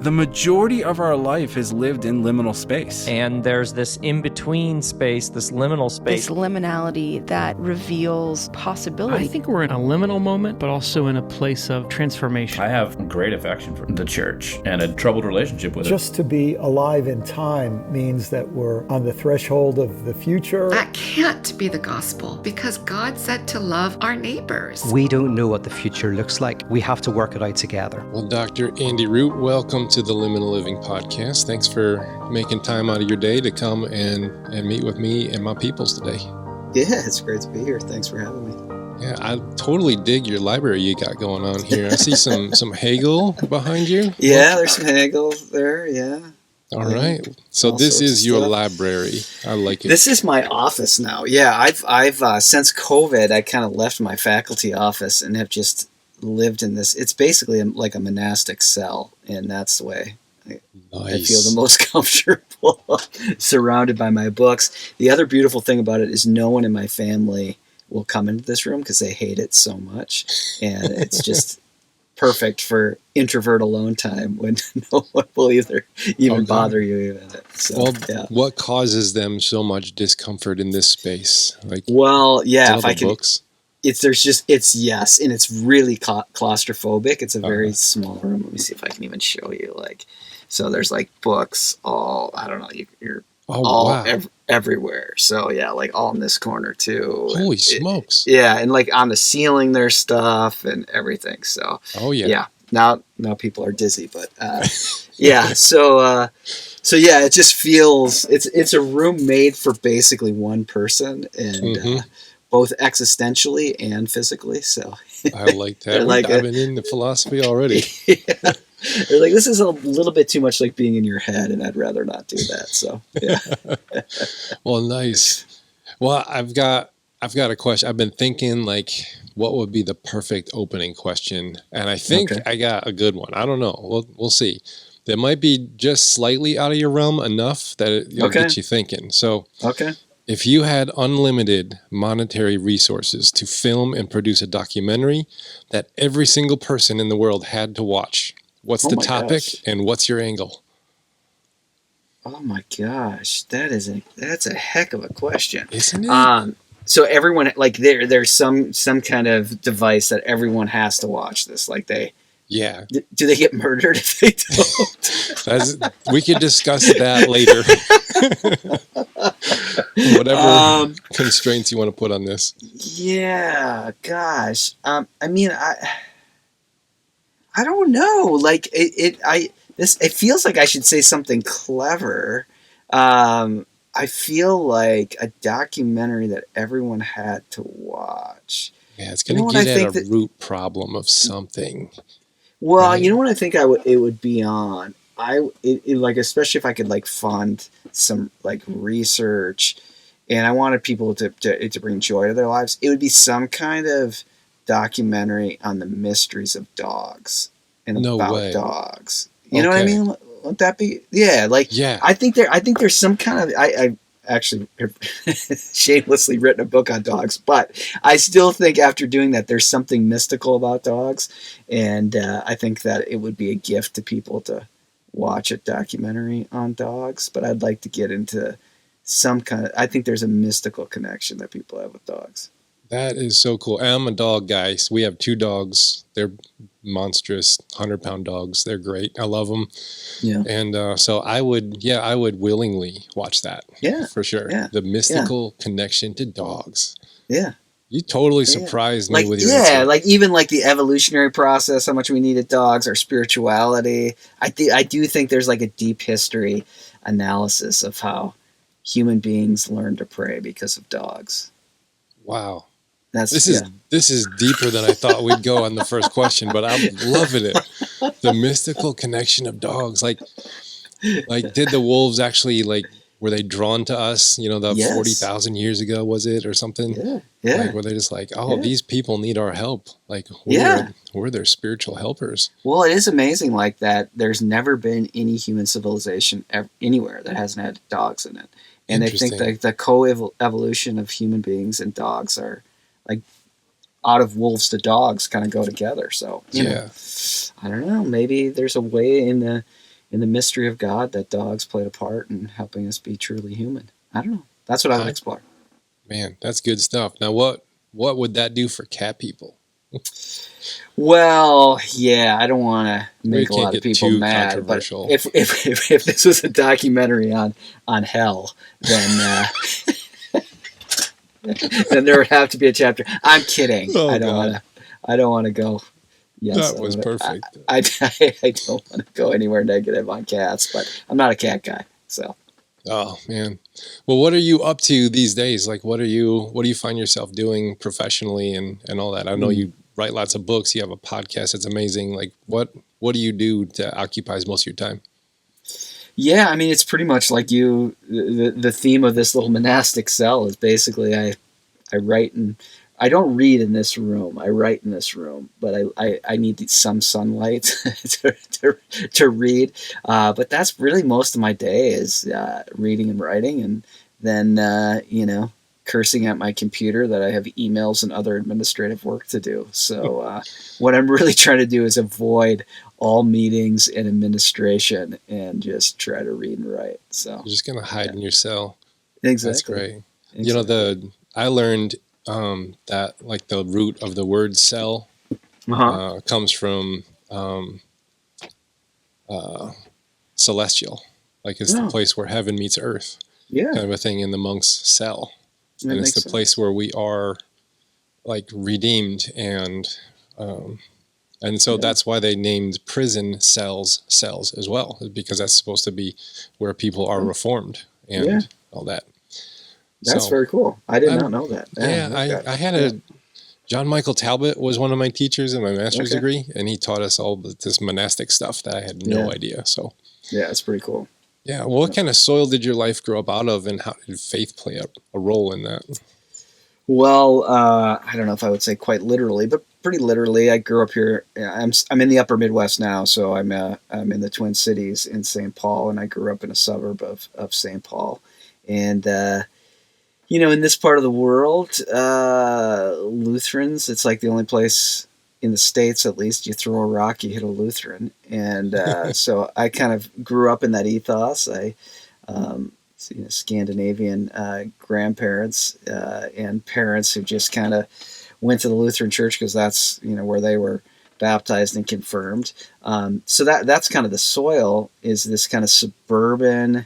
the majority of our life is lived in liminal space. And there's this in-between space, this liminal space. This liminality that reveals possibility. I think we're in a liminal moment, but also in a place of transformation. I have great affection for the church and a troubled relationship with it. Just to be alive in time means that we're on the threshold of the future. That can't be the gospel, because God said to love our neighbors. We don't know what the future looks like. We have to work it out together. Well, Dr. Andy Root, welcome to the Liminal Living podcast. Thanks for making time out of your day to come and meet with me and my peoples today. Yeah, it's great to be here. Thanks for having me. Yeah, I totally dig your library you got going on here. I see some Hegel behind you. Yeah, there's some Hegel there, yeah. All right. So this is your library. I like it. This is my office now. Yeah, I've since COVID, I kind of left my faculty office and have just lived in this. It's basically like a monastic cell, and that's the way I feel the most comfortable, surrounded by my books. The other beautiful thing about it is no one in my family will come into this room because they hate it so much, and it's just perfect for introvert alone time when no one will even bother you in it. So, what causes them so much discomfort in this space? Like, if I can. Books? And it's really claustrophobic. It's a very small room. Let me see if I can even show you. So there's books all, I don't know, you're everywhere. So all in this corner too. Holy smokes. And on the ceiling there's stuff and everything. So now people are dizzy, but it just feels it's a room made for basically one person, and both existentially and physically. So I like that. We're diving into philosophy already. Yeah. They're this is a little bit too much like being in your head, and I'd rather not do that. So yeah. Well, nice. Well, I've got a question. I've been thinking what would be the perfect opening question, and I think I got a good one. I don't know. We'll see. That might be just slightly out of your realm enough that it'll get you thinking. So if you had unlimited monetary resources to film and produce a documentary that every single person in the world had to watch, what's the topic and what's your angle? Oh my gosh, that's a heck of a question, isn't it? So everyone there's some kind of device that everyone has to watch this. Do they get murdered if they don't? We could discuss that later. Whatever constraints you want to put on this. Yeah, gosh. I don't know. It feels like I should say something clever. I feel like a documentary that everyone had to watch. Yeah, it's going to get at a root problem of something. Well, right? You know what I think it would be on? Especially if I could fund some research, and I wanted people to bring joy to their lives. It would be some kind of documentary on the mysteries of dogs and about dogs. You know what I mean? Would that be? Yeah. I think there's some kind of I actually have shamelessly written a book on dogs, but I still think after doing that, there's something mystical about dogs. And I think that it would be a gift to people to watch a documentary on dogs, but I'd like to get into I think there's a mystical connection that people have with dogs. That is so cool. I'm a dog guy. So we have 2 dogs. They're monstrous 100-pound dogs. They're great. I love them. Yeah. And so I would willingly watch that. Yeah. For sure. Yeah. The mystical connection to dogs. Yeah. You totally surprised me with your answer. Even the evolutionary process, how much we needed dogs, our spirituality. I do think there's a deep history analysis of how human beings learned to pray because of dogs. Wow. This is deeper than I thought we'd go on the first question, but I'm loving it. The mystical connection of dogs. Did the wolves actually were they drawn to us? 40,000 years ago, was it, or something? Yeah. Yeah. Were they just these people need our help? We're their spiritual helpers. Well, it is amazing that there's never been any human civilization anywhere that hasn't had dogs in it. And they think the co-evolution of human beings and dogs are out of wolves to dogs kind of go together. So, you know, I don't know, maybe there's a way in the in the mystery of God, that dogs played a part in helping us be truly human. I don't know. That's what I would explore. Man, that's good stuff. Now, what would that do for cat people? Well, yeah, I don't want to make a lot of people mad, but controversial. if this was a documentary on hell, then then there would have to be a chapter. I'm kidding. Oh, I don't want to go. Yes, that was perfect. I don't want to go anywhere negative on cats, but I'm not a cat guy, so. Oh man. Well, what are you up to these days? Like, what do you find yourself doing professionally and all that? I know you write lots of books. You have a podcast. It's amazing. Like, what do you do that occupies most of your time? Yeah, I mean, it's pretty much like you. The theme of this little monastic cell is basically I write, and I don't read in this room. I write in this room, but I need some sunlight to read. But that's really most of my day is reading and writing, and then cursing at my computer that I have emails and other administrative work to do. So what I'm really trying to do is avoid all meetings and administration and just try to read and write. So you're just gonna hide in your cell. Exactly. That's great. Exactly. I learned that like the root of the word cell comes from celestial, like it's the place where heaven meets earth, kind of a thing in the monk's cell. And it's the place where we are like redeemed, and so that's why they named prison cells as well, because that's supposed to be where people are reformed and all that. That's very cool. I did not know that. I had John Michael Talbot was one of my teachers in my master's degree, and he taught us all this monastic stuff that I had no idea. So yeah, it's pretty cool. Yeah. Well, what kind of soil did your life grow up out of, and how did faith play a role in that? Well, I don't know if I would say quite literally, but pretty literally. I grew up here. I'm in the upper Midwest now, so I'm in the Twin Cities in St. Paul, and I grew up in a suburb of St. Paul. And, in this part of the world, Lutherans, it's like the only place in the States, at least, you throw a rock, you hit a Lutheran. And so I kind of grew up in that ethos. I Scandinavian grandparents and parents who just kind of went to the Lutheran church because that's where they were baptized and confirmed. So that's kind of the soil, is this kind of suburban,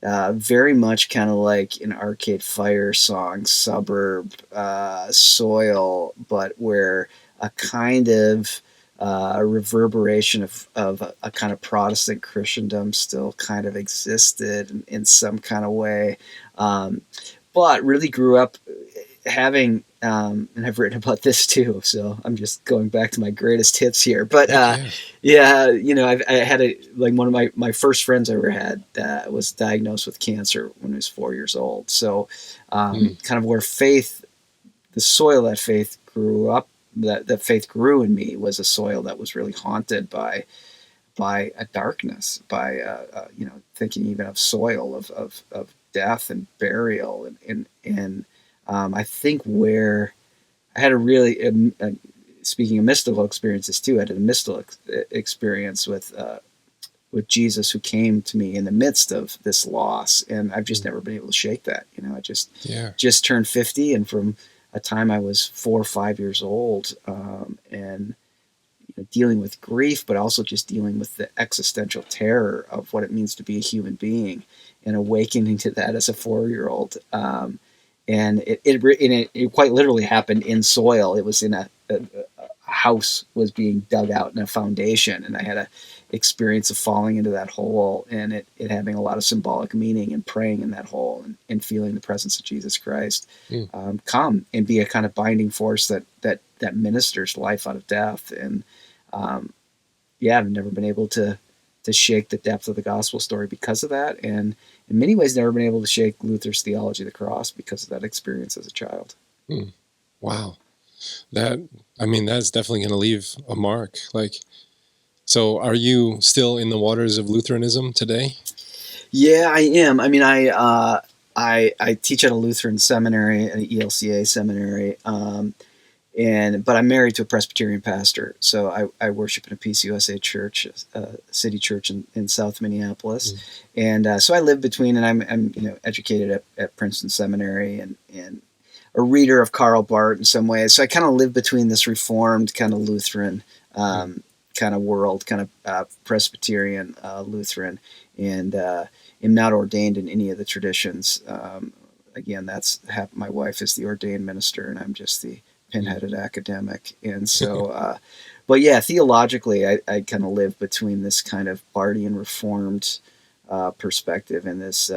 very much kind of like an Arcade Fire song, suburb soil, but where a kind of reverberation of a kind of Protestant Christendom still kind of existed in some kind of way, but really grew up having, and I've written about this too, so I'm just going back to my greatest hits here. But I had one of my first friends I ever had was diagnosed with cancer when he was 4 years old. So kind of where faith, the soil that faith grew up, that faith grew in me, was a soil that was really haunted by a darkness, by thinking even of soil of death and burial, and I think where I had a really speaking of mystical experiences too, I had a mystical experience with Jesus, who came to me in the midst of this loss, and I've just never been able to shake that. I just turned 50, and from a time I was 4 or 5 years old, and dealing with grief, but also just dealing with the existential terror of what it means to be a human being, and awakening to that as a 4-year-old. And it quite literally happened in soil. It was in a house was being dug out in a foundation, and I had a experience of falling into that hole, and it having a lot of symbolic meaning, and praying in that hole, and feeling the presence of Jesus Christ come and be a kind of binding force that ministers life out of death. And I've never been able to shake the depth of the gospel story because of that, and in many ways never been able to shake Luther's theology of the cross because of that experience as a child. Wow. That's definitely going to leave a mark. So are you still in the waters of Lutheranism today? Yeah, I am. I mean, I teach at a Lutheran seminary, an ELCA seminary, but I'm married to a Presbyterian pastor, so I worship in a PCUSA church, a city church in South Minneapolis, and so I live between, and I'm educated at Princeton Seminary and a reader of Karl Barth in some ways. So I kind of live between this Reformed kind of Lutheran kind of world, kind of Presbyterian Lutheran, and am not ordained in any of the traditions. Again, my wife is the ordained minister, and I'm just the pinheaded academic. And so, but yeah, theologically, I kind of live between this kind of Barthian Reformed perspective and this,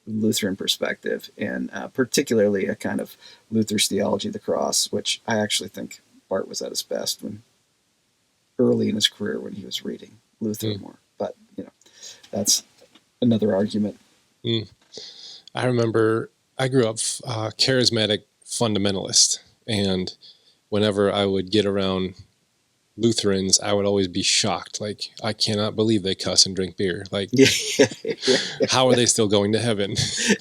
Lutheran perspective, and particularly a kind of Luther's theology of the cross, which I actually think Barth was at his best early in his career when he was reading Luther more. But, that's another argument. I remember I grew up charismatic fundamentalist, and whenever I would get around Lutherans, I would always be shocked. Like, I cannot believe they cuss and drink beer. Like, how are they still going to heaven?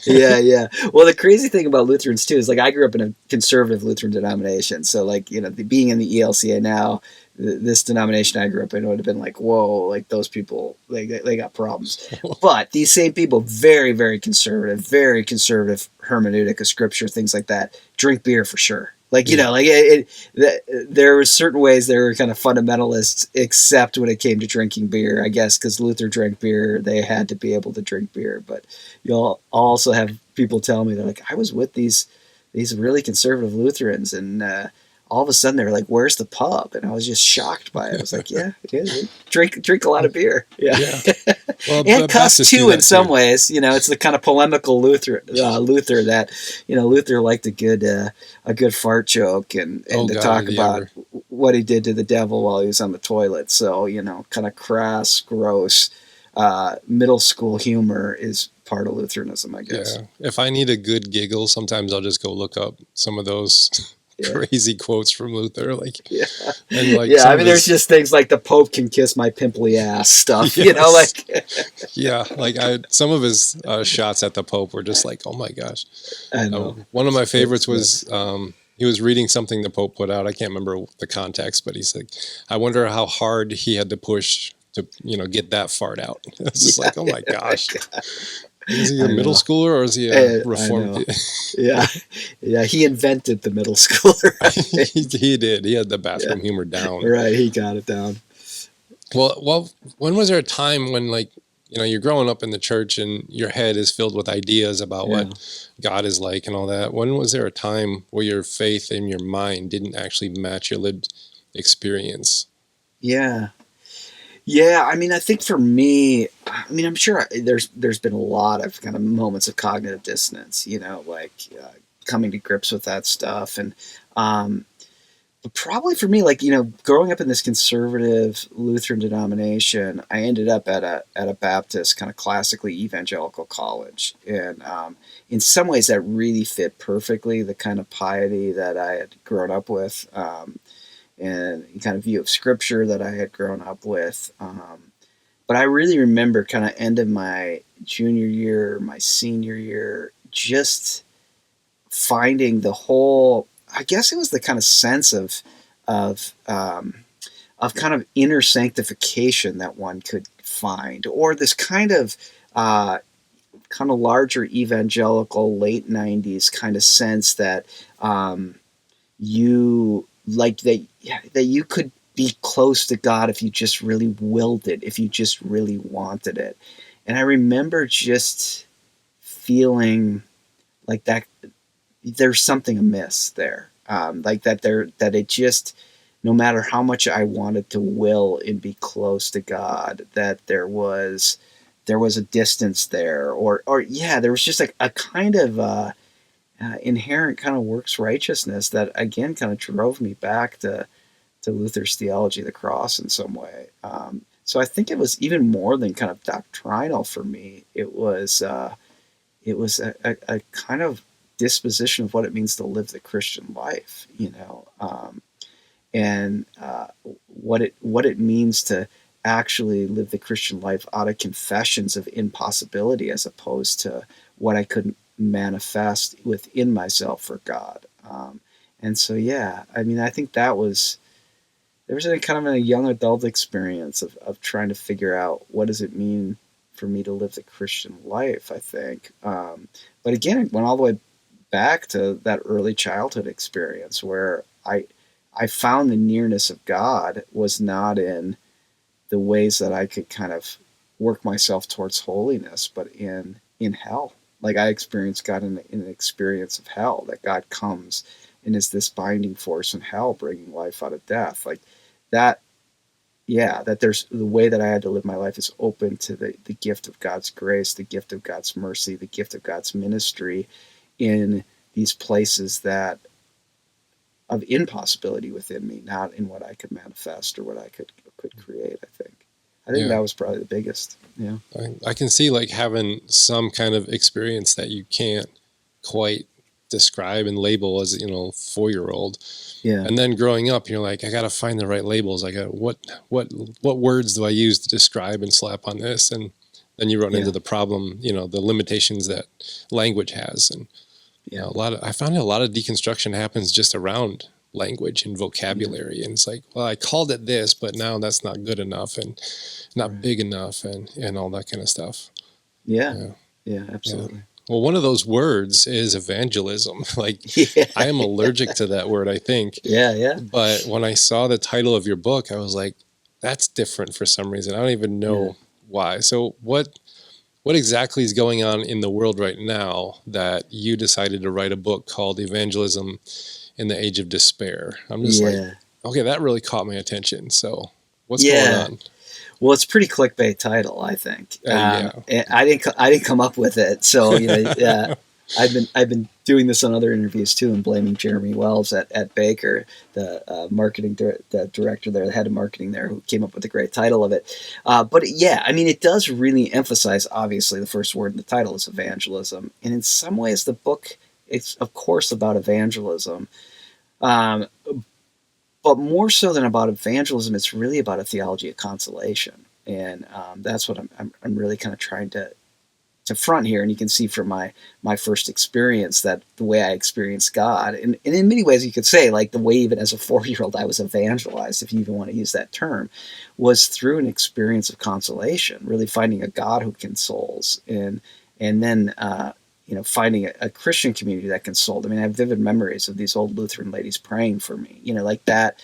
Yeah. Well, the crazy thing about Lutherans too is, like, I grew up in a conservative Lutheran denomination. So, like, being in the ELCA now, this denomination I grew up in would have been like, whoa, like those people, they got problems. But these same people, very, very conservative hermeneutic of scripture, things like that, drink beer for sure. Like, there were certain ways they were kind of fundamentalists, except when it came to drinking beer, I guess, because Luther drank beer, they had to be able to drink beer. But you'll also have people tell me, they're like, I was with these really conservative Lutherans, and all of a sudden they're like, where's the pub? And I was just shocked by it. I was like, yeah, drink a lot of beer. Yeah. Well, and cuss too in some ways. It's the kind of polemical Luther that, Luther liked a good fart joke and to talk about what he did to the devil while he was on the toilet. So, kind of crass, gross, middle school humor is part of Lutheranism, I guess. Yeah. If I need a good giggle, sometimes I'll just go look up some of those crazy quotes from Luther, there's just things like the Pope can kiss my pimply ass stuff, some of his shots at the Pope were just like, oh my gosh. I know. One of my favorites was he was reading something the Pope put out. I can't remember the context, but he's like, I wonder how hard he had to push to get that fart out. It's just like, oh my gosh. Is he a middle schooler or is he a reformed? Yeah. He invented the middle schooler. He did. He had the bathroom humor down. Right. He got it down. Well, when was there a time when, like, you're growing up in the church and your head is filled with ideas about what God is like and all that? When was there a time where your faith and your mind didn't actually match your lived experience? Yeah. Yeah, I think for me, I'm sure there's been a lot of kind of moments of cognitive dissonance, coming to grips with that stuff, and but probably for me, growing up in this conservative Lutheran denomination, I ended up at a Baptist kind of classically evangelical college, and in some ways that really fit perfectly the kind of piety that I had grown up with. And kind of view of scripture that I had grown up with. But I really remember kind of end of my junior year, my senior year, just finding the whole, I guess it was the kind of sense of kind of inner sanctification that one could find, or this kind of larger evangelical late 90s kind of sense that that you could be close to God if you just really willed it, if you just really wanted it. And I remember just feeling like that there's something amiss there. That it just, no matter how much I wanted to will and be close to God, that there was a distance there, or there was just a kind of inherent kind of works righteousness that again kind of drove me back to Luther's theology of the cross in some way. So I think it was even more than kind of doctrinal for me. It was a kind of disposition of what it means to live the Christian life, and what it means to actually live the Christian life out of confessions of impossibility, as opposed to what I couldn't manifest within myself for God. And so, yeah, I mean, I think there was a kind of a young adult experience of trying to figure out what does it mean for me to live the Christian life, I think. But again, it went all the way back to that early childhood experience where I found the nearness of God was not in the ways that I could kind of work myself towards holiness, but in hell. Like I experienced God in an experience of hell, that God comes and is this binding force in hell, bringing life out of death. Like that, yeah, that there's the way that I had to live my life is open to the gift of God's grace, the gift of God's mercy, the gift of God's ministry in these places that of impossibility within me, not in what I could manifest or what I could create, I think that was probably the biggest. Yeah. I can see like having some kind of experience that you can't quite describe and label as, 4-year-old. Yeah. And then growing up, you're like, I got to find the right labels. I got what words do I use to describe and slap on this? And then you run into the problem, the limitations that language has. And I found a lot of deconstruction happens just around language and vocabulary. And it's like, well, I called it this, but now that's not good enough and not big enough and all that kind of stuff. Yeah, absolutely. Yeah. Well, one of those words is evangelism. Like, I am allergic to that word, I think. Yeah. But when I saw the title of your book, I was like, that's different for some reason. I don't even know why. So what exactly is going on in the world right now that you decided to write a book called Evangelism in the Age of Despair? I'm just like, okay, that really caught my attention. So what's going on? Well, it's a pretty clickbait title, I think. I didn't come up with it, so I've been doing this on other interviews too, and blaming Jeremy Wells at Baker, the marketing the director there, the head of marketing there, who came up with a great title of it. But I mean, it does really emphasize. Obviously, the first word in the title is evangelism, and in some ways, the book it's of course about evangelism. But more so than about evangelism, it's really about a theology of consolation, and that's what I'm really kind of trying to front here. And you can see from my first experience that the way I experienced God, and in many ways you could say like the way even as a 4-year-old I was evangelized, if you even want to use that term, was through an experience of consolation, really finding a God who consoles, and then finding a Christian community that consoled. I mean, I have vivid memories of these old Lutheran ladies praying for me. Like that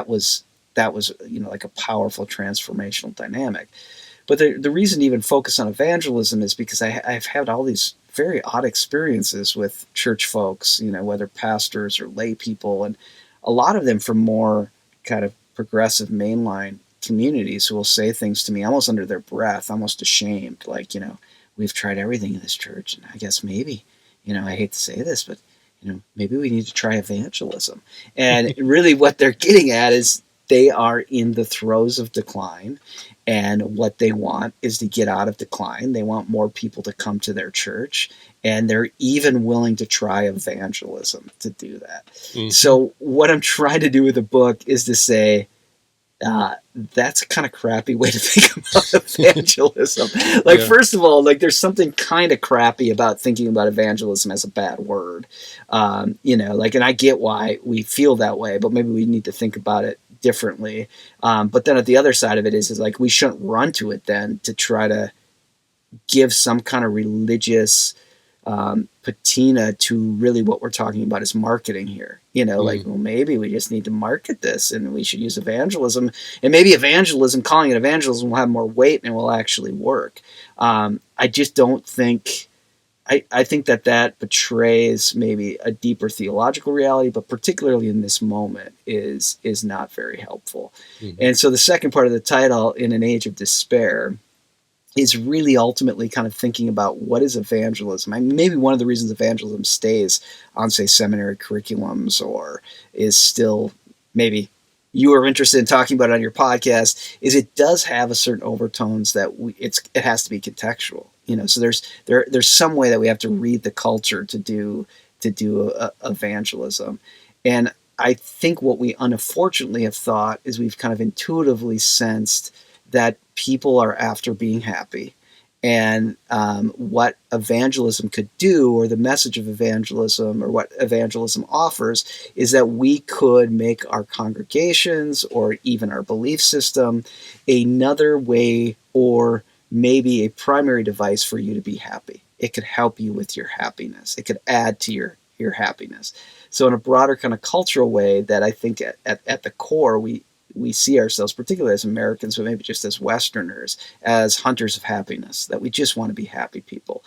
was like a powerful transformational dynamic. But the reason to even focus on evangelism is because I've had all these very odd experiences with church folks, whether pastors or lay people, and a lot of them from more kind of progressive mainline communities who will say things to me almost under their breath, almost ashamed, like, we've tried everything in this church, and I guess maybe, I hate to say this, but, maybe we need to try evangelism. And really what they're getting at is they are in the throes of decline, and what they want is to get out of decline. They want more people to come to their church, and they're even willing to try evangelism to do that. Mm-hmm. So what I'm trying to do with the book is to say, that's a kind of crappy way to think about evangelism. First of all, there's something kind of crappy about thinking about evangelism as a bad word. And I get why we feel that way, but maybe we need to think about it differently. But then at the other side of it is like, we shouldn't run to it then to try to give some kind of religious patina to really what we're talking about is marketing here. Well, maybe we just need to market this and we should use evangelism, and maybe calling it evangelism will have more weight and will actually work. I just don't think, I think that betrays maybe a deeper theological reality, but particularly in this moment is not very helpful. Mm-hmm. And so the second part of the title, In an Age of Despair, is really ultimately kind of thinking about what is evangelism. I mean, maybe one of the reasons evangelism stays on, say, seminary curriculums, or is still maybe you are interested in talking about it on your podcast, is it does have a certain overtones that it has to be contextual. So there's some way that we have to read the culture to do evangelism. And I think what we unfortunately have thought is we've kind of intuitively sensed that people are after being happy, And what evangelism could do, or the message of evangelism, or what evangelism offers, is that we could make our congregations or even our belief system another way, or maybe a primary device for you to be happy. It could help you with your happiness. It could add to your happiness. So in a broader kind of cultural way, that I think at the core, we see ourselves, particularly as Americans, but maybe just as Westerners, as hunters of happiness, that we just want to be happy people.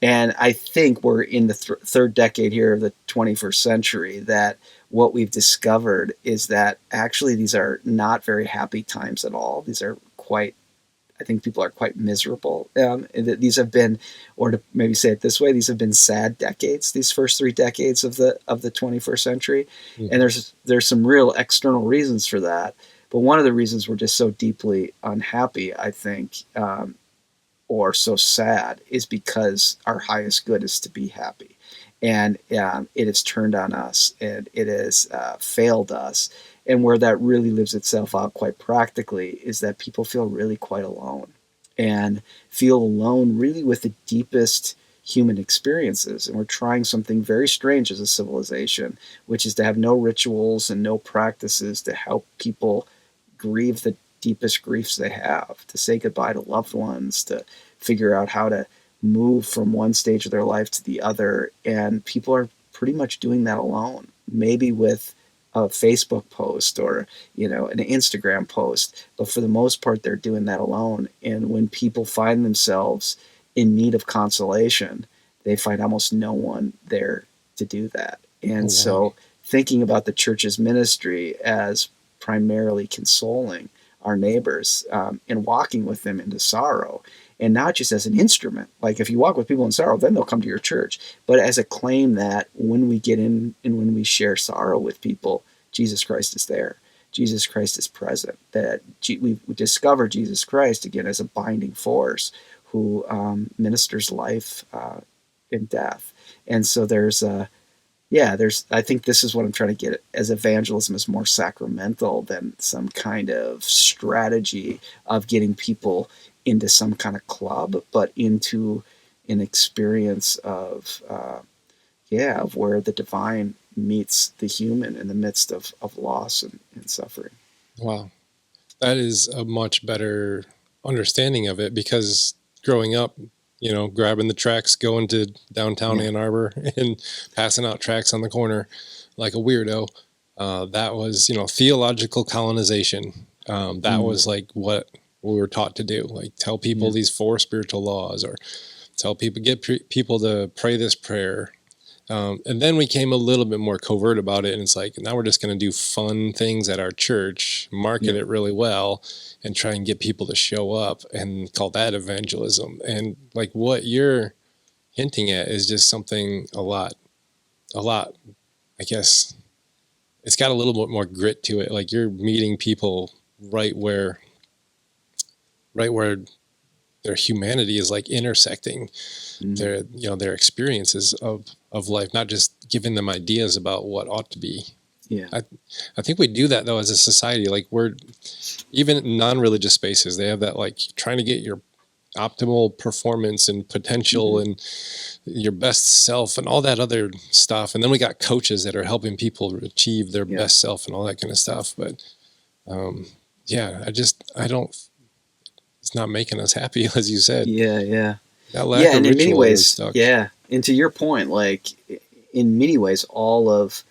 And I think we're in the third decade here of the 21st century, that what we've discovered is that actually these are not very happy times at all. These are I think people are quite miserable. These have been, or to maybe say it this way, these have been sad decades, these first 3 decades of the 21st century. Mm-hmm. And there's some real external reasons for that. But one of the reasons we're just so deeply unhappy, I think, or so sad, is because our highest good is to be happy. And it has turned on us, and it has failed us. And where that really lives itself out quite practically is that people feel really quite alone, and feel alone really with the deepest human experiences. And we're trying something very strange as a civilization, which is to have no rituals and no practices to help people grieve the deepest griefs they have, to say goodbye to loved ones, to figure out how to move from one stage of their life to the other. And people are pretty much doing that alone, maybe with a Facebook post or, an Instagram post, but for the most part, they're doing that alone. And when people find themselves in need of consolation, they find almost no one there to do that. And so thinking about the church's ministry as primarily consoling our neighbors and walking with them into sorrow, and not just as an instrument. Like if you walk with people in sorrow, then they'll come to your church, but as a claim that when we get in and when we share sorrow with people, Jesus Christ is there. Jesus Christ is present. That we discover Jesus Christ again as a binding force who ministers life in death. And so I think this is what I'm trying to get at, as evangelism is more sacramental than some kind of strategy of getting people into some kind of club, but into an experience of where the divine meets the human in the midst of loss and suffering. Wow. That is a much better understanding of it, because growing up, grabbing the tracts, going to downtown Ann Arbor and passing out tracts on the corner like a weirdo, that was, theological colonization. That was like what we were taught to do, like tell people these 4 spiritual laws, or tell people, get people to pray this prayer. And then we came a little bit more covert about it. And it's like, now we're just going to do fun things at our church, market it really well, and try and get people to show up, and call that evangelism. And like what you're hinting at is just something a lot, I guess it's got a little bit more grit to it. Like you're meeting people right where their humanity is like intersecting their experiences of life, not just giving them ideas about what ought to be. Yeah. I think we do that though as a society. Like we're, even in non-religious spaces, they have that like trying to get your optimal performance and potential and your best self and all that other stuff. And then we got coaches that are helping people achieve their best self and all that kind of stuff. But it's not making us happy, as you said. That lack of and in many ritual ways, is stuck. And to your point, like in many ways, all of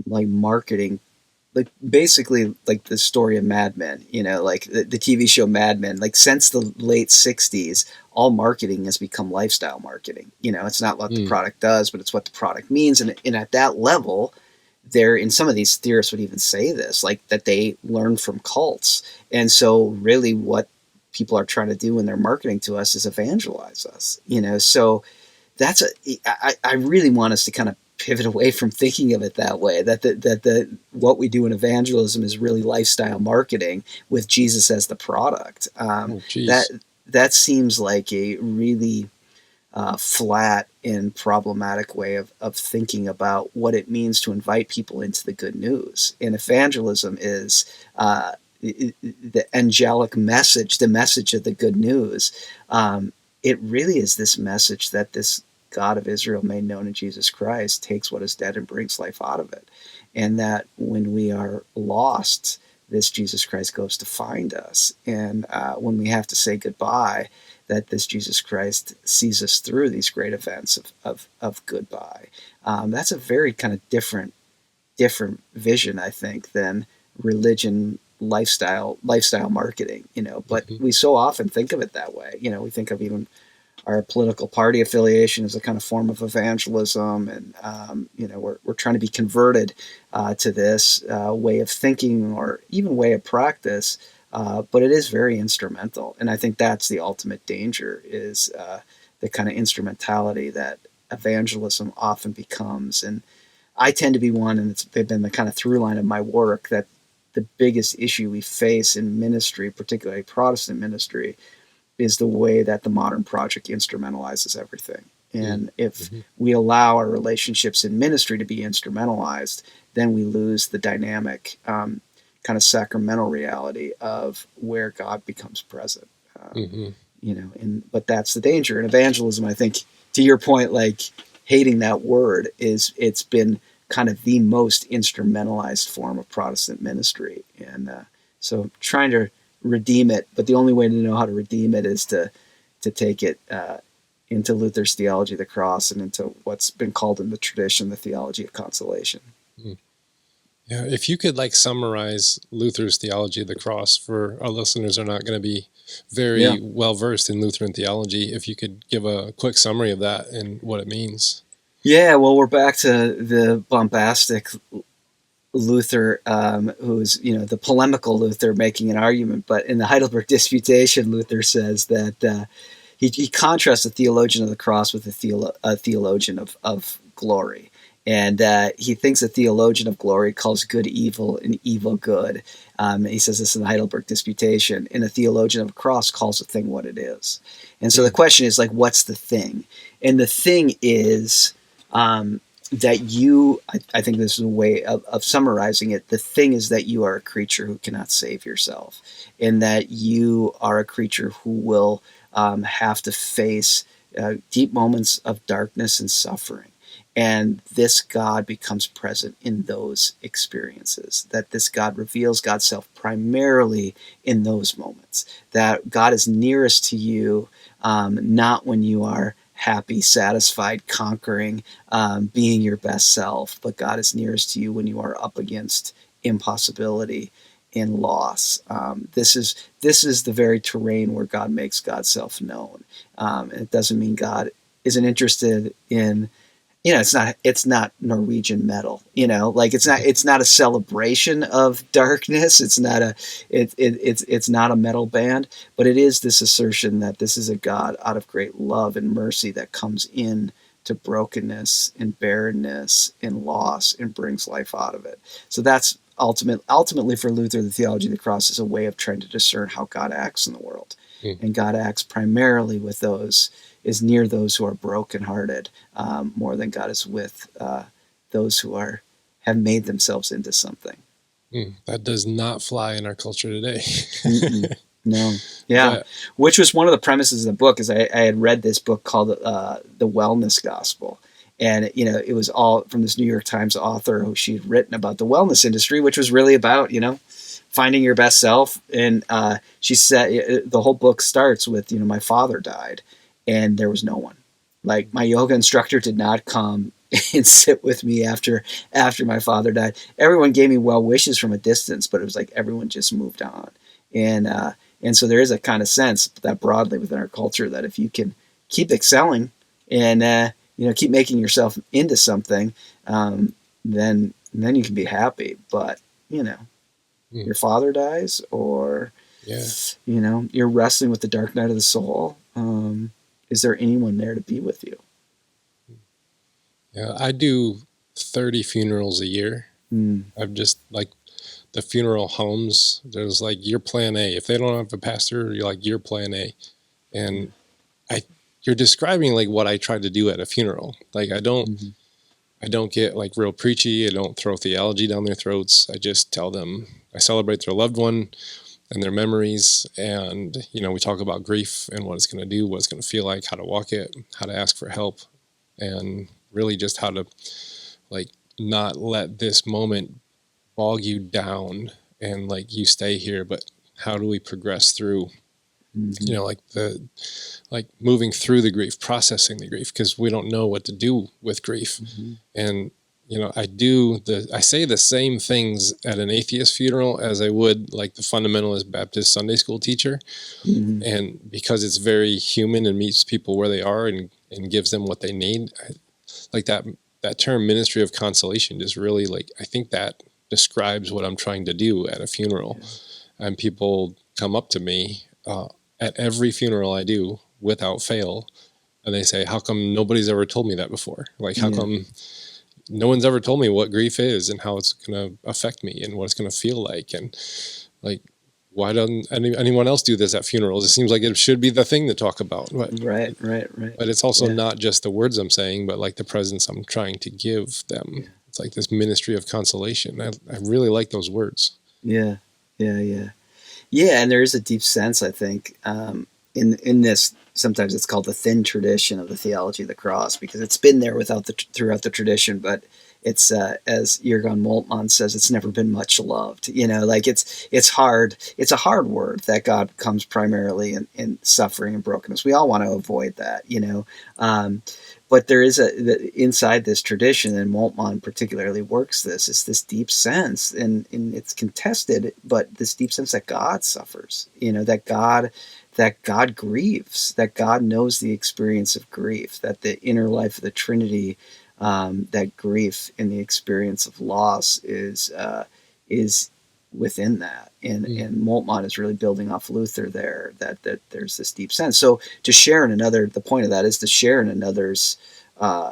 like marketing, like basically like the story of Mad Men, like the TV show Mad Men, like since the late 60s, all marketing has become lifestyle marketing. It's not what the product does, but it's what the product means. And at that level, and some of these theorists would even say this, like that they learn from cults. And so really what people are trying to do when they're marketing to us is evangelize us, so I really want us to kind of pivot away from thinking of it that way, that what we do in evangelism is really lifestyle marketing with Jesus as the product. That seems like a really flat and problematic way of thinking about what it means to invite people into the good news. And evangelism is the angelic message, the message of the good news, it really is this message that this God of Israel made known in Jesus Christ takes what is dead and brings life out of it. And that when we are lost, this Jesus Christ goes to find us. And when we have to say goodbye, that this Jesus Christ sees us through these great events of goodbye. That's a very kind of different vision, I think, than religion, lifestyle marketing, but we so often think of it that way. We think of even our political party affiliation as a kind of form of evangelism, and we're trying to be converted to this way of thinking or even way of practice, but it is very instrumental, and I think that's the ultimate danger, is the kind of instrumentality that evangelism often becomes. And I tend to be one, and it's been the kind of through line of my work, that the biggest issue we face in ministry, particularly Protestant ministry, is the way that the modern project instrumentalizes everything. And if we allow our relationships in ministry to be instrumentalized, then we lose the dynamic kind of sacramental reality of where God becomes present. But that's the danger. And evangelism, I think, to your point, like hating that word, it's been kind of the most instrumentalized form of Protestant ministry. And so trying to redeem it, but the only way to know how to redeem it is to take it into Luther's theology of the cross and into what's been called in the tradition the theology of consolation. Yeah, if you could summarize Luther's theology of the cross for our listeners who are not going to be very well versed in Lutheran theology, if you could give a quick summary of that and what it means. Yeah, well, we're back to the bombastic Luther, who's the polemical Luther making an argument. But in the Heidelberg Disputation, Luther says that he contrasts a theologian of the cross with a theologian of glory. And he thinks a theologian of glory calls good evil and evil good. He says this in the Heidelberg Disputation. And a theologian of the cross calls a thing what it is. And so the question is, what's the thing? And the thing is that I think this is a way of summarizing it. The thing is that you are a creature who cannot save yourself, and that you are a creature who will have to face deep moments of darkness and suffering. And this God becomes present in those experiences, that this God reveals God's self primarily in those moments, that God is nearest to you, not when you are happy, satisfied, conquering, being your best self, but God is nearest to you when you are up against impossibility and loss. This is the very terrain where God makes God's self known. And it doesn't mean God isn't interested in, it's not Norwegian metal, it's not a celebration of darkness. It's not a metal band, but it is this assertion that this is a God out of great love and mercy that comes in to brokenness and barrenness and loss and brings life out of it. So that's ultimately for Luther, the theology of the cross is a way of trying to discern how God acts in the world. And God acts primarily with is near those who are brokenhearted, more than God is with those who have made themselves into something. That does not fly in our culture today. No. Yeah. But, which was one of the premises of the book, is I had read this book called The Wellness Gospel. And, it was all from this New York Times author who she'd written about the wellness industry, which was really about, finding your best self. And she said the whole book starts with, my father died and there was no one. My yoga instructor did not come and sit with me after my father died. Everyone gave me well wishes from a distance, but it was everyone just moved on. And so there is a kind of sense that broadly within our culture that if you can keep excelling and keep making yourself into something, then you can be happy. But your father dies, or you're wrestling with the dark night of the soul. Is there anyone there to be with you? Yeah, I do 30 funerals a year. I've just the funeral homes. There's your plan A. If they don't have a pastor, you're plan A. And you're describing what I try to do at a funeral. I don't get real preachy. I don't throw theology down their throats. I just tell them I celebrate their loved one. and their memories. And, we talk about grief and what it's going to do, what it's going to feel like, how to walk it, how to ask for help, and really just how to not let this moment bog you down and you stay here, but how do we progress through, moving through the grief, processing the grief, because we don't know what to do with grief. And I say the same things at an atheist funeral as I would the fundamentalist Baptist Sunday school teacher. And because it's very human and meets people where they are and gives them what they need, that term ministry of consolation just really I think that describes what I'm trying to do at a funeral. And people come up to me at every funeral I do without fail, and they say, how come nobody's ever told me that before? How come no one's ever told me what grief is and how it's going to affect me and what it's going to feel like? And why doesn't anyone else do this at funerals? It seems like it should be the thing to talk about. But, Right. But it's also not just the words I'm saying, but the presence I'm trying to give them. Yeah. It's this ministry of consolation. I really like those words. Yeah. And there is a deep sense, I think, in this. Sometimes it's called the thin tradition of the theology of the cross, because it's been there throughout the tradition, but it's as Jürgen Moltmann says, it's never been much loved. It's hard. It's a hard word that God comes primarily in suffering and brokenness. We all want to avoid that, but there is inside this tradition, and Moltmann particularly works this, is this deep sense, and it's contested, but this deep sense that God suffers, that God grieves, that God knows the experience of grief, that the inner life of the Trinity, that grief and the experience of loss is within that. And Moltmann is really building off Luther there, that there's this deep sense. So to share in the point of that is to share in another's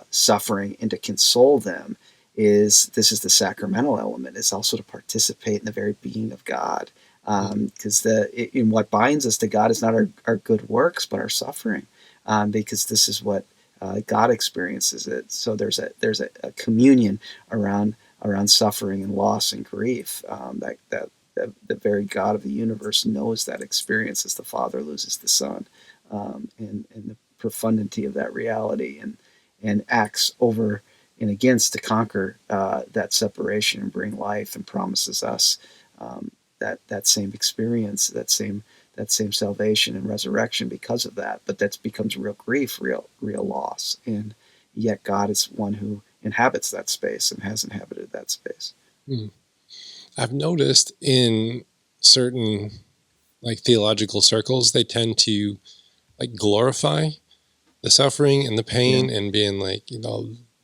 suffering and to console them. This is the sacramental element, is also to participate in the very being of God. Because in what binds us to God is not our good works, but our suffering, because this is what God experiences it. So there's a communion around suffering and loss and grief, that the very God of the universe knows that experience as the Father loses the Son, and the profundity of that reality, and acts over and against to conquer that separation and bring life, and promises us that same experience, that same salvation and resurrection because of that. But that becomes real grief, real loss. And yet God is one who inhabits that space and has inhabited that space. I've noticed in certain theological circles, they tend to glorify the suffering and the pain, and being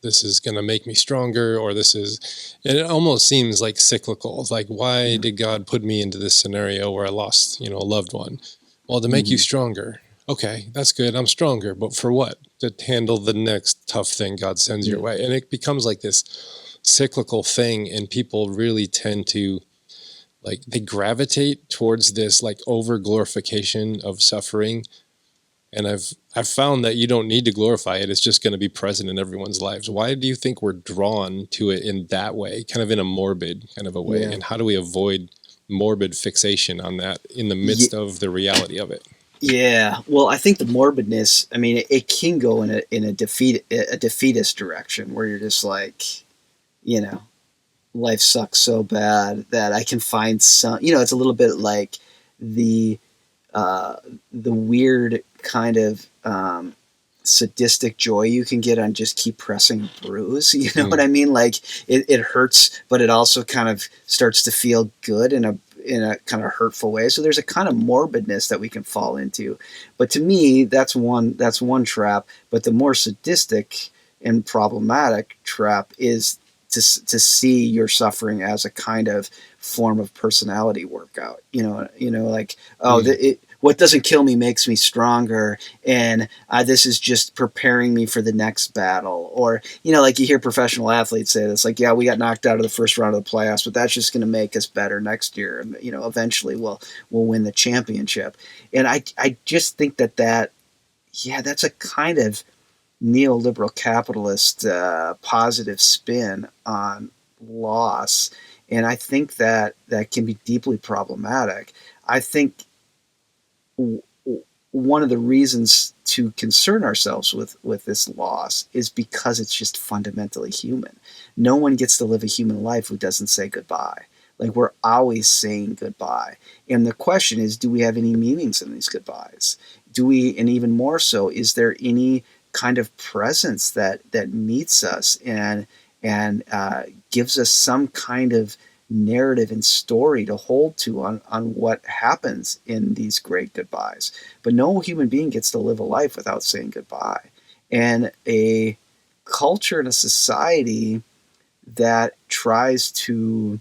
this is going to make me stronger, or it almost seems cyclical. Why did God put me into this scenario where I lost, a loved one? Well, to make you stronger. Okay, that's good. I'm stronger. But for what? To handle the next tough thing God sends your way. And it becomes this cyclical thing. And people really tend to they gravitate towards this over glorification of suffering. And I've found that you don't need to glorify it. It's just going to be present in everyone's lives. Why do you think we're drawn to it in that way, kind of in a morbid kind of a way? And how do we avoid morbid fixation on that in the midst of the reality of it? Yeah, well, I think the morbidness, it can go in a defeatist direction, where you're just life sucks so bad that I can find some, it's a little bit like the weird kind of sadistic joy you can get on just keep pressing bruise. You know what I mean? It hurts, but it also kind of starts to feel good in a kind of hurtful way. So there's a kind of morbidness that we can fall into. But to me, that's one trap. But the more sadistic and problematic trap is to see your suffering as a kind of form of personality workout. What doesn't kill me makes me stronger, and this is just preparing me for the next battle. Or, you hear professional athletes say this, we got knocked out of the first round of the playoffs, but that's just going to make us better next year. And, eventually we'll win the championship. And I just think that's a kind of neoliberal capitalist positive spin on loss. And I think that can be deeply problematic. I think one of the reasons to concern ourselves with this loss is because it's just fundamentally human. No one gets to live a human life who doesn't say goodbye. Like, we're always saying goodbye. And the question is, do we have any meanings in these goodbyes? Do we, and even more so, is there any kind of presence that meets us and gives us some kind of narrative and story to hold to on what happens in these great goodbyes? But no human being gets to live a life without saying goodbye. And a culture and a society that tries to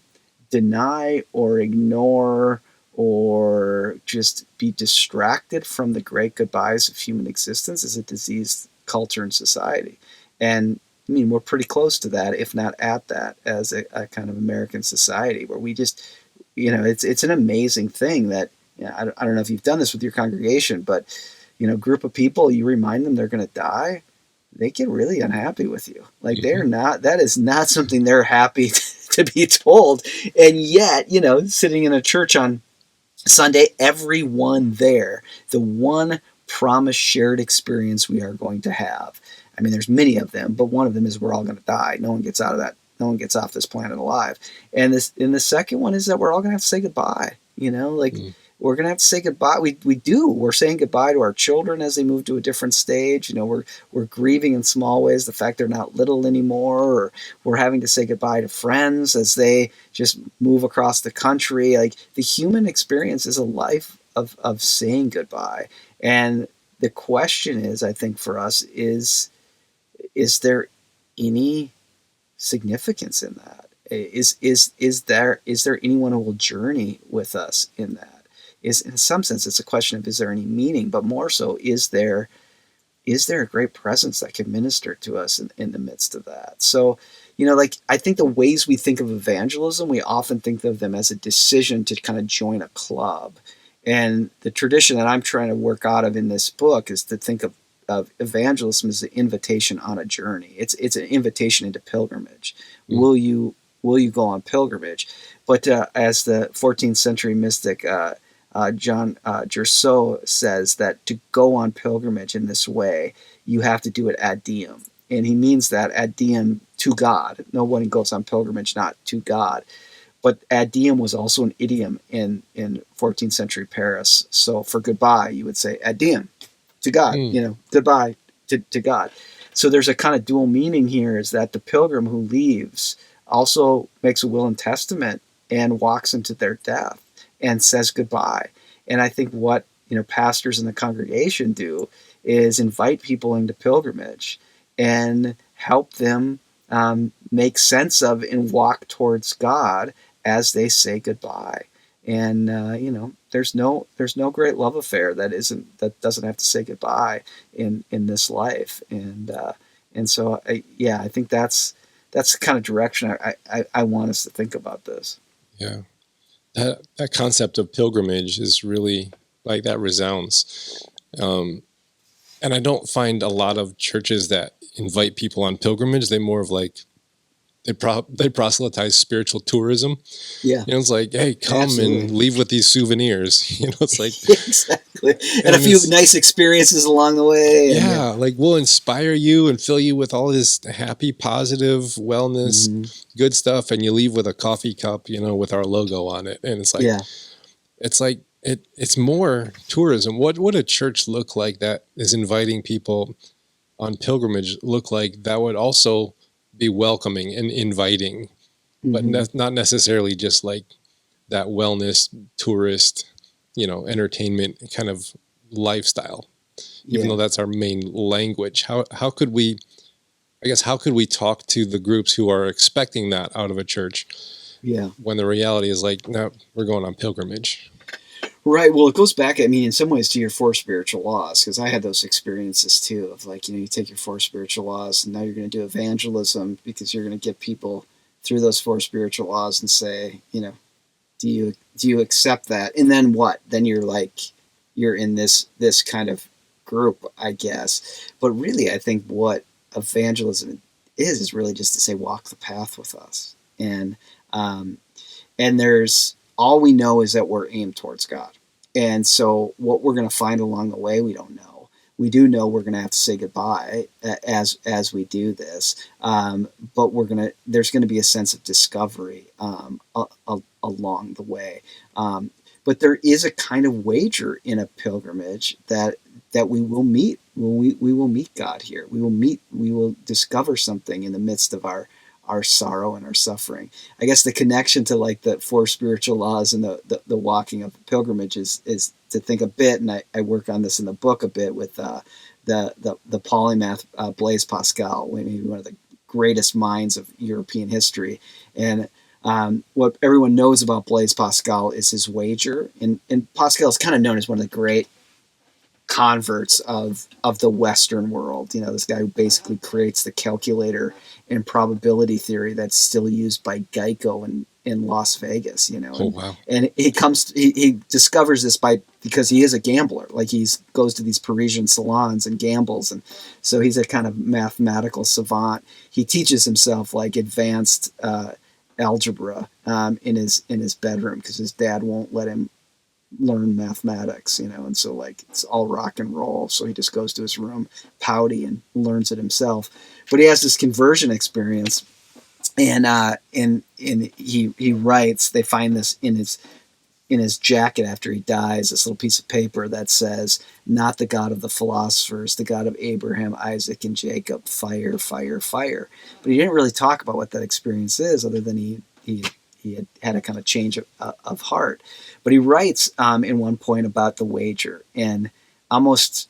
deny or ignore or just be distracted from the great goodbyes of human existence is a diseased culture and society. And I mean, we're pretty close to that, if not at that, as a kind of American society where we just, it's an amazing thing that, I don't know if you've done this with your congregation, but, group of people, you remind them they're going to die, they get really unhappy with you. Like, that is not something they're happy to be told. And yet, sitting in a church on Sunday, everyone there, the one promised shared experience we are going to have. I mean, there's many of them, but one of them is we're all going to die. No one gets out of that. No one gets off this planet alive. And the second one is that we're all going to have to say goodbye. We're going to have to say goodbye. We're saying goodbye to our children as they move to a different stage. We're grieving in small ways the fact they're not little anymore, or we're having to say goodbye to friends as they just move across the country. Like, the human experience is a life of saying goodbye. And the question is, I think for us, is there any significance in that? Is there anyone who will journey with us in that? In some sense, it's a question of, is there any meaning? But more so, is there a great presence that can minister to us in the midst of that? So, I think the ways we think of evangelism, we often think of them as a decision to kind of join a club. And the tradition that I'm trying to work out of in this book is to think of evangelism as an invitation on a journey. It's an invitation into pilgrimage. Will you go on pilgrimage? But as the 14th century mystic John Gerso says, that to go on pilgrimage in this way, you have to do it ad diem. And he means that ad diem to God. No one goes on pilgrimage not to God. But ad diem was also an idiom in 14th century Paris. So for goodbye, you would say ad diem to God, goodbye to God. So there's a kind of dual meaning here, is that the pilgrim who leaves also makes a will and testament and walks into their death and says goodbye. And I think what pastors in the congregation do is invite people into pilgrimage and help them make sense of and walk towards God as they say goodbye. And there's no great love affair that doesn't have to say goodbye in this life. And so I think that's the kind of direction I want us to think about this. Yeah. That concept of pilgrimage is really, like, that resounds. And I don't find a lot of churches that invite people on pilgrimage. They more of like, they proselytize spiritual tourism. Yeah. It's like, hey, come Absolutely. and leave with these souvenirs. It's like, exactly. And a few nice experiences along the way. Yeah. Like, we'll inspire you and fill you with all this happy, positive wellness, good stuff. And you leave with a coffee cup, with our logo on it. And it's like, it's more tourism. What would a church look like that is inviting people on pilgrimage look like that would also be welcoming and inviting, but not necessarily just like that wellness tourist, entertainment kind of lifestyle, even though that's our main language. How could we talk to the groups who are expecting that out of a church? Yeah. When the reality is like, no, we're going on pilgrimage. Right. Well, it goes back, in some ways to your 4 spiritual laws, because I had those experiences too of like, you take your 4 spiritual laws and now you're going to do evangelism because you're going to get people through those 4 spiritual laws and say, do you accept that? And then what? Then you're in this kind of group, I guess. But really, I think what evangelism is really just to say, walk the path with us. And And all we know is that we're aimed towards God. And so what we're going to find along the way, we don't know. We do know we're going to have to say goodbye as we do this, but there's going to be a sense of discovery along the way. But there is a kind of wager in a pilgrimage that we will meet. We will meet God here. We will discover something in the midst of our sorrow and our suffering. I guess the connection to like the 4 spiritual laws and the walking of pilgrimage is to think a bit, and I work on this in the book a bit with the polymath Blaise Pascal, maybe one of the greatest minds of European history. And what everyone knows about Blaise Pascal is his wager, and Pascal is kind of known as one of the great converts of the Western world. This guy who basically creates the calculator and probability theory that's still used by Geico in Las Vegas. Oh, wow. And he discovers this because he is a gambler. Like he goes to these Parisian salons and gambles, and so he's a kind of mathematical savant. He teaches himself like advanced algebra in his bedroom because his dad won't let him learn mathematics, and so like it's all rock and roll. So he just goes to his room, pouty, and learns it himself. But he has this conversion experience, and he writes. They find this in his jacket after he dies. This little piece of paper that says, "Not the God of the philosophers, the God of Abraham, Isaac, and Jacob. Fire, fire, fire." But he didn't really talk about what that experience is, other than he had a kind of change of heart. But he writes in one point about the wager, and almost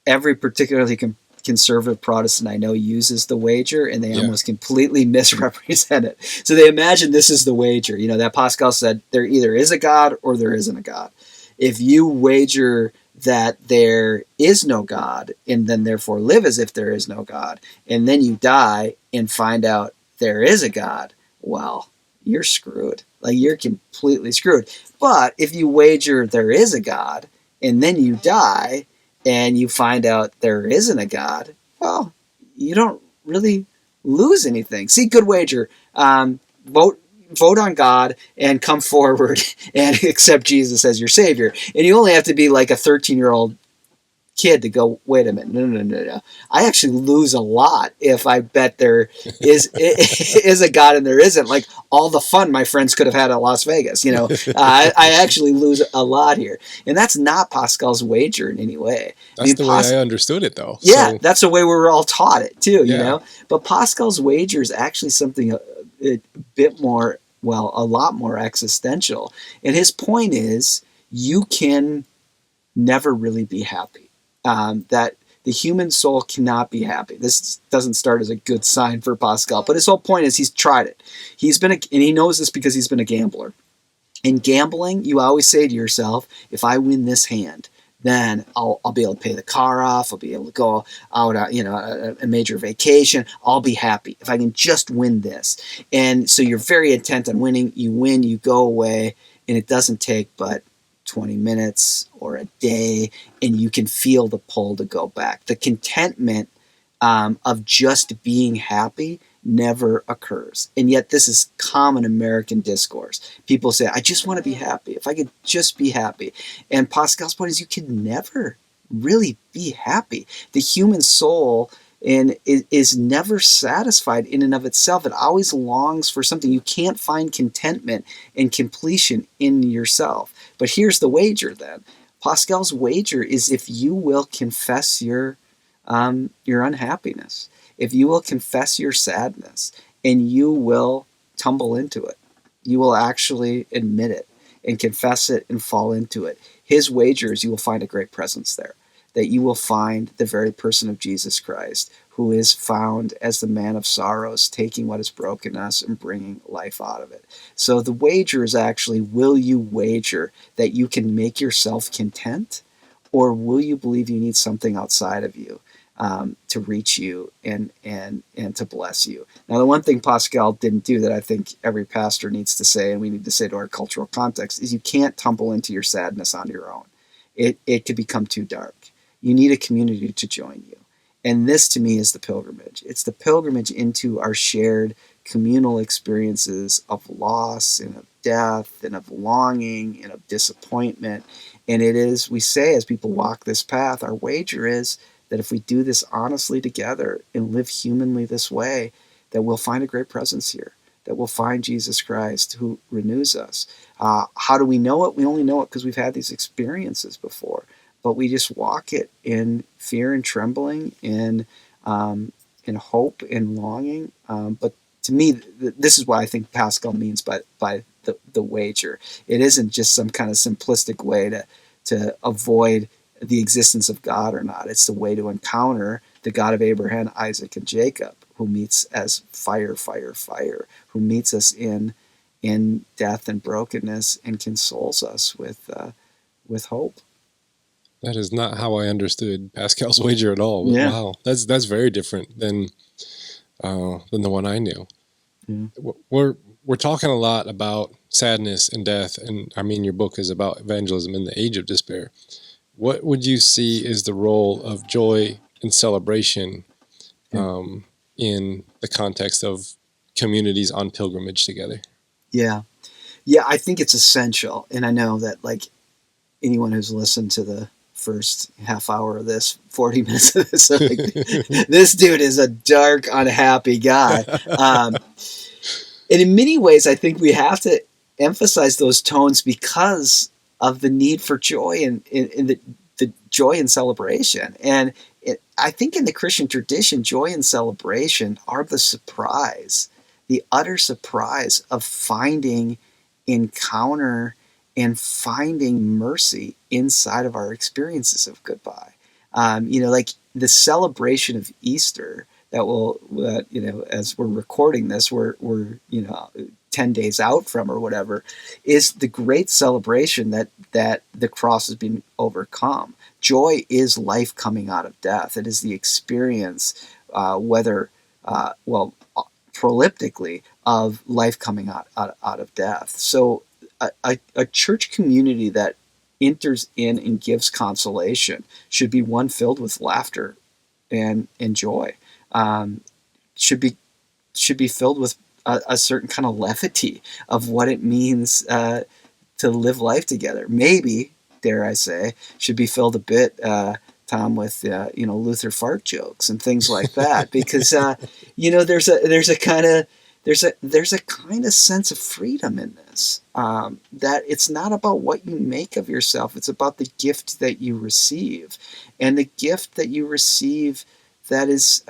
every particularly conservative Protestant I know uses the wager, and they almost completely misrepresent it. So they imagine this is the wager. That Pascal said there either is a God or there isn't a God. If you wager that there is no God, and then therefore live as if there is no God, and then you die and find out there is a God, well, you're screwed. Like, you're completely screwed. But if you wager there is a God, and then you die, and you find out there isn't a God, well, you don't really lose anything. See, good wager. Vote on God and come forward and accept Jesus as your Savior. And you only have to be like a 13-year-old kid to go, wait a minute, no. I actually lose a lot if I bet there is a God and there isn't. Like all the fun my friends could have had at Las Vegas, I actually lose a lot here. And that's not Pascal's wager in any way. That's the way I understood it, though. Yeah, so that's the way we were all taught it too, you know. But Pascal's wager is actually something a bit more, well, a lot more existential. And his point is, you can never really be happy. That the human soul cannot be happy. This doesn't start as a good sign for Pascal, but his whole point is he's tried it. And he knows this because he's been a gambler. In gambling, you always say to yourself, if I win this hand, then I'll be able to pay the car off. I'll be able to go out, a major vacation. I'll be happy if I can just win this. And so you're very intent on winning. You win, you go away, and it doesn't take but 20 minutes or a day, and you can feel the pull to go back. The contentment of just being happy never occurs. And yet this is common American discourse. People say, I just want to be happy. If I could just be happy. And Pascal's point is, you can never really be happy. The human soul is never satisfied in and of itself. It always longs for something. You can't find contentment and completion in yourself. But here's the wager then. Pascal's wager is if you will confess your unhappiness, if you will confess your sadness, and you will tumble into it, you will actually admit it and confess it and fall into it. His wager is you will find a great presence there, that you will find the very person of Jesus Christ, who is found as the man of sorrows, taking what is broken us and bringing life out of it. So the wager is actually, will you wager that you can make yourself content, or will you believe you need something outside of you to reach you and to bless you? Now, the one thing Pascal didn't do that I think every pastor needs to say, and we need to say to our cultural context, is you can't tumble into your sadness on your own. It could become too dark. You need a community to join you. And this, to me, is the pilgrimage. It's the pilgrimage into our shared communal experiences of loss and of death and of longing and of disappointment. And it is, we say as people walk this path, our wager is that if we do this honestly together and live humanly this way, that we'll find a great presence here, that we'll find Jesus Christ who renews us. How do we know it? We only know it because we've had these experiences before. But we just walk it in fear and trembling, in hope and longing. But to me, this is what I think Pascal means by the wager. It isn't just some kind of simplistic way to avoid the existence of God or not. It's the way to encounter the God of Abraham, Isaac, and Jacob, who meets as fire, who meets us in death and brokenness and consoles us with hope. That is not how I understood Pascal's wager at all. Yeah. Wow, that's very different than the one I knew. Yeah. We're talking a lot about sadness and death, and I mean your book is about evangelism in the age of despair. What would you see is the role of joy and celebration in the context of communities on pilgrimage together? Yeah, I think it's essential, and I know that like anyone who's listened to the first half hour of this, 40 minutes of this, like, this dude is a dark, unhappy guy. And in many ways, I think we have to emphasize those tones because of the need for joy and the joy and celebration. And I think in the Christian tradition, joy and celebration are the surprise, the utter surprise of finding encounter and finding mercy inside of our experiences of goodbye. Like the celebration of Easter as we're recording this, we're 10 days out from or whatever, is the great celebration that the cross has been overcome. Joy is life coming out of death. It is the experience, proleptically, of life coming out of death. So a church community that enters in and gives consolation should be one filled with laughter and joy. Should be filled with a certain kind of levity of what it means to live life together. Maybe, dare I say, should be filled a bit, Tom, with Luther fart jokes and things like that, because there's a kind of sense of freedom in this, that it's not about what you make of yourself, it's about the gift that you receive, and the gift that you receive that is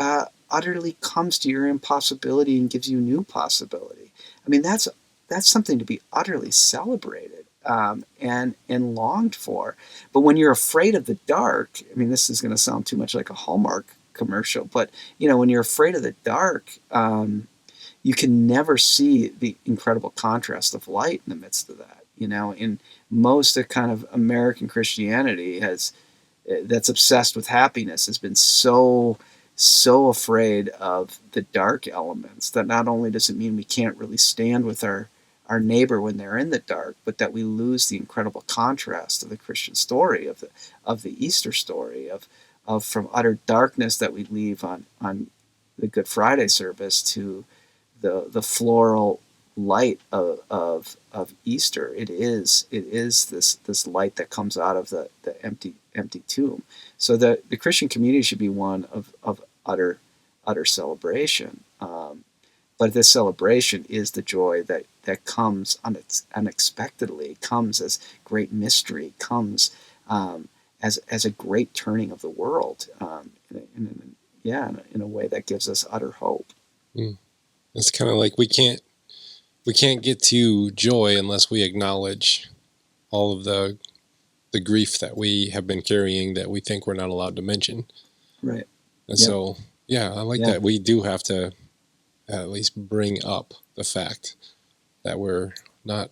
utterly comes to your impossibility and gives you new possibility. I mean, that's something to be utterly celebrated and longed for. But when you're afraid of the dark, I mean, this is going to sound too much like a Hallmark commercial, but when you're afraid of the dark, you can never see the incredible contrast of light in the midst of that. In most of kind of American Christianity that's obsessed with happiness has been so afraid of the dark elements that not only does it mean we can't really stand with our neighbor when they're in the dark, but that we lose the incredible contrast of the Christian story, of the Easter story, of from utter darkness that we leave on the Good Friday service to the floral light of Easter. It is this light that comes out of the empty tomb. So the Christian community should be one of utter celebration. But this celebration is the joy that comes unexpectedly, comes as great mystery, comes as a great turning of the world, in a way that gives us utter hope. It's kind of like we can't get to joy unless we acknowledge all of the grief that we have been carrying that we think we're not allowed to mention. Right. And so, I like that. We do have to at least bring up the fact that we're not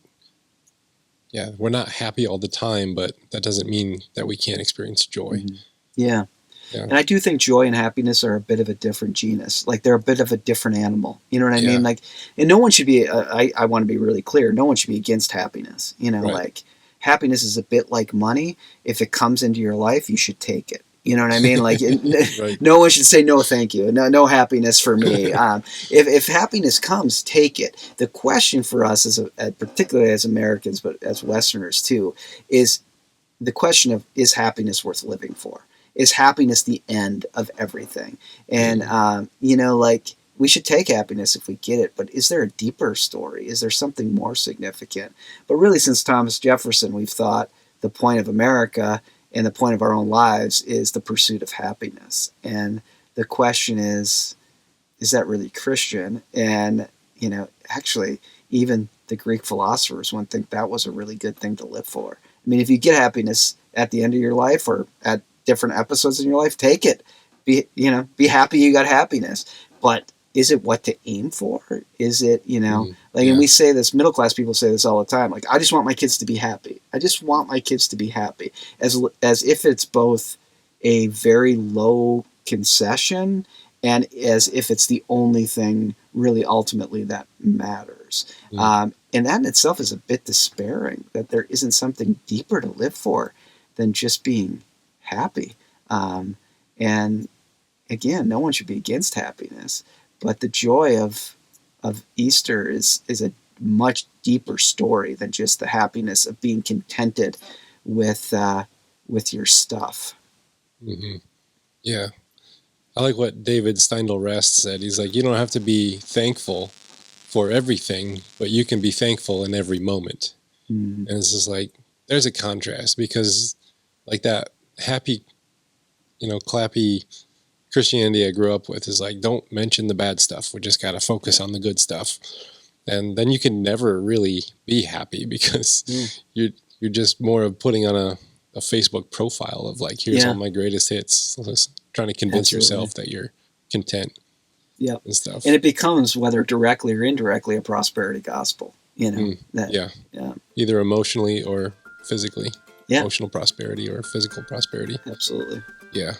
happy all the time, but that doesn't mean that we can't experience joy. Mm-hmm. Yeah. And I do think joy and happiness are a bit of a different genus. Like they're a bit of a different animal. You know what I mean? Like, and no one should be, I want to be really clear, no one should be against happiness. Right. Like happiness is a bit like money. If it comes into your life, you should take it. You know what I mean? Like, Right. no one should say no, thank you. No happiness for me. If happiness comes, take it. The question for us, particularly as Americans, but as Westerners too, is the question of, is happiness worth living for? Is happiness the end of everything? And like, we should take happiness if we get it, but is there a deeper story? Is there something more significant? But really, since Thomas Jefferson, we've thought the point of America and the point of our own lives is the pursuit of happiness. And the question is that really Christian? And, actually, even the Greek philosophers would think that was a really good thing to live for. I mean, if you get happiness at the end of your life or at different episodes in your life, take it. Be happy you got happiness. But is it what to aim for? Is it, and we say this, middle class people say this all the time, like, I just want my kids to be happy. I just want my kids to be happy. As if it's both a very low concession and as if it's the only thing really ultimately that matters. And that in itself is a bit despairing, that there isn't something deeper to live for than just being happy. And again, no one should be against happiness. But the joy of Easter is a much deeper story than just the happiness of being contented with your stuff. Mm-hmm. Yeah. I like what David Steindl-Rast said. He's like, you don't have to be thankful for everything, but you can be thankful in every moment. Mm-hmm. And it's just like, there's a contrast, because like that happy, clappy Christianity I grew up with is like, don't mention the bad stuff. We just got to focus on the good stuff. And then you can never really be happy, because you're just more of putting on a Facebook profile of like, here's all my greatest hits. Just trying to convince yourself that you're content. Yep. And stuff. And it becomes, whether directly or indirectly, a prosperity gospel, Either emotionally or physically. Yeah. Emotional prosperity or physical prosperity. Absolutely. Yeah.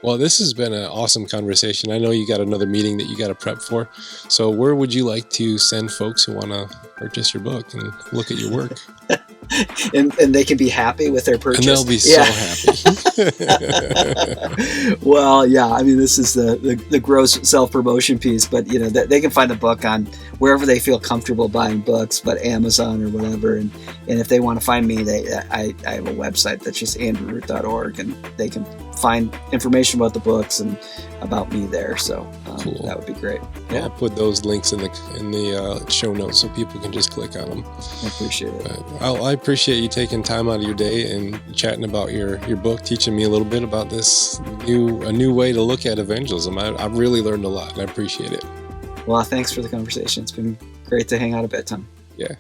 Well, this has been an awesome conversation. I know you got another meeting that you got to prep for. So where would you like to send folks who want to purchase your book and look at your work? and they can be happy with their purchase. And they'll be so happy. Well, yeah. I mean, this is the gross self-promotion piece, but they can find the book on wherever they feel comfortable buying books, but Amazon or whatever. And if they want to find me, I have a website that's just andrewroot.org, and they can find information about the books and about me there. So cool. That would be great. Yeah. I'll put those links in the show notes so people can just click on them. I appreciate it. I appreciate you taking time out of your day and chatting about your book, teaching me a little bit about this new way to look at evangelism. I've really learned a lot, and I appreciate it. Well, thanks for the conversation. It's been great to hang out a bit, Tom. Yeah.